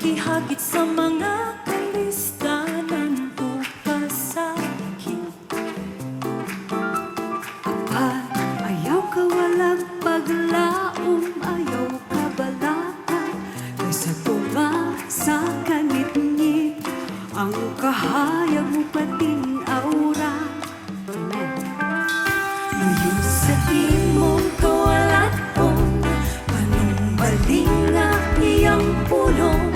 Ikihagit sa mga kalistanan pagkasakit. At ayaw ka walang paglaom, ayaw ka balata, kaysa tunga sa kanit-ngit ang kahayag mo pating aura. Ngayon sa imong kawalat-on, anong malinga iyang pulong,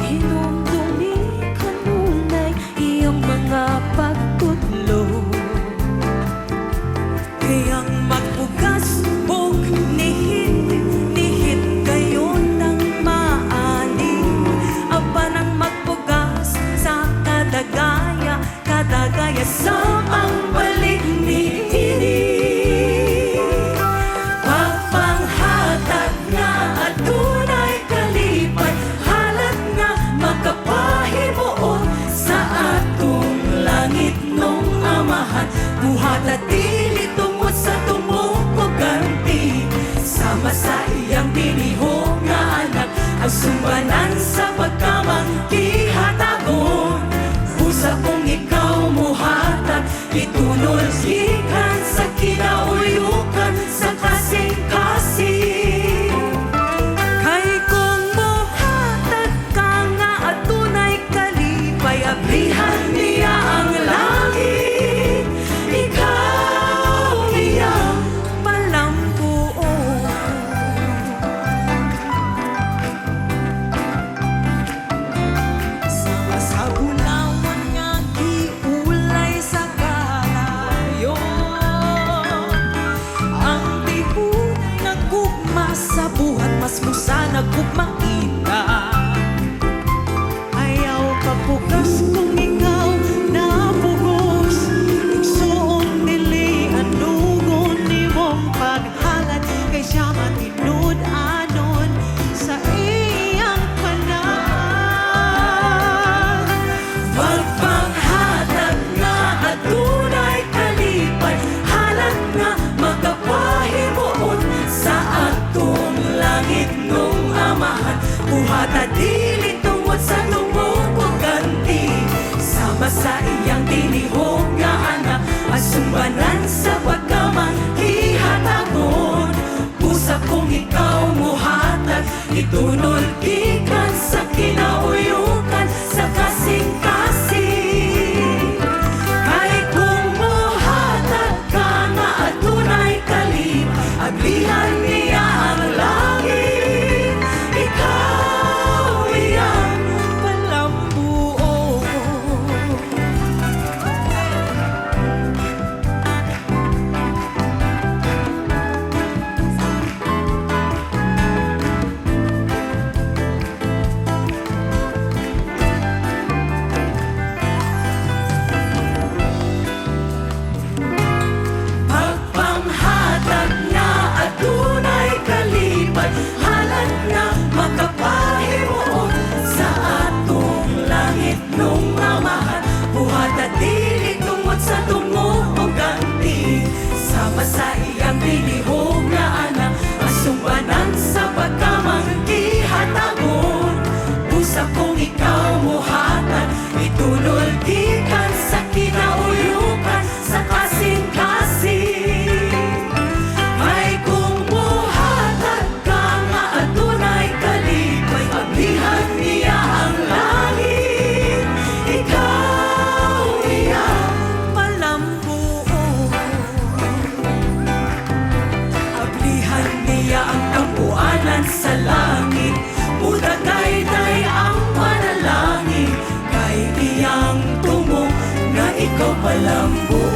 hinumdumi kanunay iyang mga pagtudlo. Kayang magbugas o nihit kayo ng maaning, aba nang magbugas sa kadagaya sa ang balik ni ini. Pagpanghatag nga adunay kalipay, halat nga makapahimuon sa atong langit nung amahan. Buhat at dili tungod sa tumukuganti, sama sa iyang binihog nga anak, ang sumbanan sa pagkamangkihatagon. Busa kung ikaw muhatag, itunol gikan sa kinauyukan sa kasing-kasing. Kay kung muhatag ka nga adunay kalipay, ablihan niya ang langit, ikaw iyang palambuon. Sa bulawan nga giulay sa kalayo, ang tihunay nagugma sa buhat, mas musa nagugmakita. Ayaw ka bukas kung ikaw napugos, igsuon dili anugon ni mong paghalat, kay siya matinud anon sa iyang kanan. Magpanghatag nga adunay kalipay, halat nga makapahimuon sa atong langit nung amahan. Buhat at dili tungod sa tumukuganti, sama sa iyang tinihog nga anak, asumbanan sa pagkamangkihatagon. Busa kung ikaw muhatag, itunol gikan sa kinauyukan sa kasing-kasing. Kay kung muhatag ka nga adunay kalipay, ablihan niya ang langit, ikaw iyang palambuon. Pagpanghatag nga adunay kalipay, halat nga makapahimuon sa atong langit nung amahan. Buhat at dili tungod sa tumukuganti, sama sa iyang binihog nga anak, asumbanan sa pagkamangkihatagon. Busa kung ikaw muhatag, itunol gikan sa kinauyukan sa kasing-kasing. Ay kung muhatag ka nga adunay kalipay, ablihan niya ang langit, ikaw iyang palambuon. Ablihan niya ang kampuanan sa langit, mudagay-day ang panalangin, kay iyang tumong nga ikaw palambuon.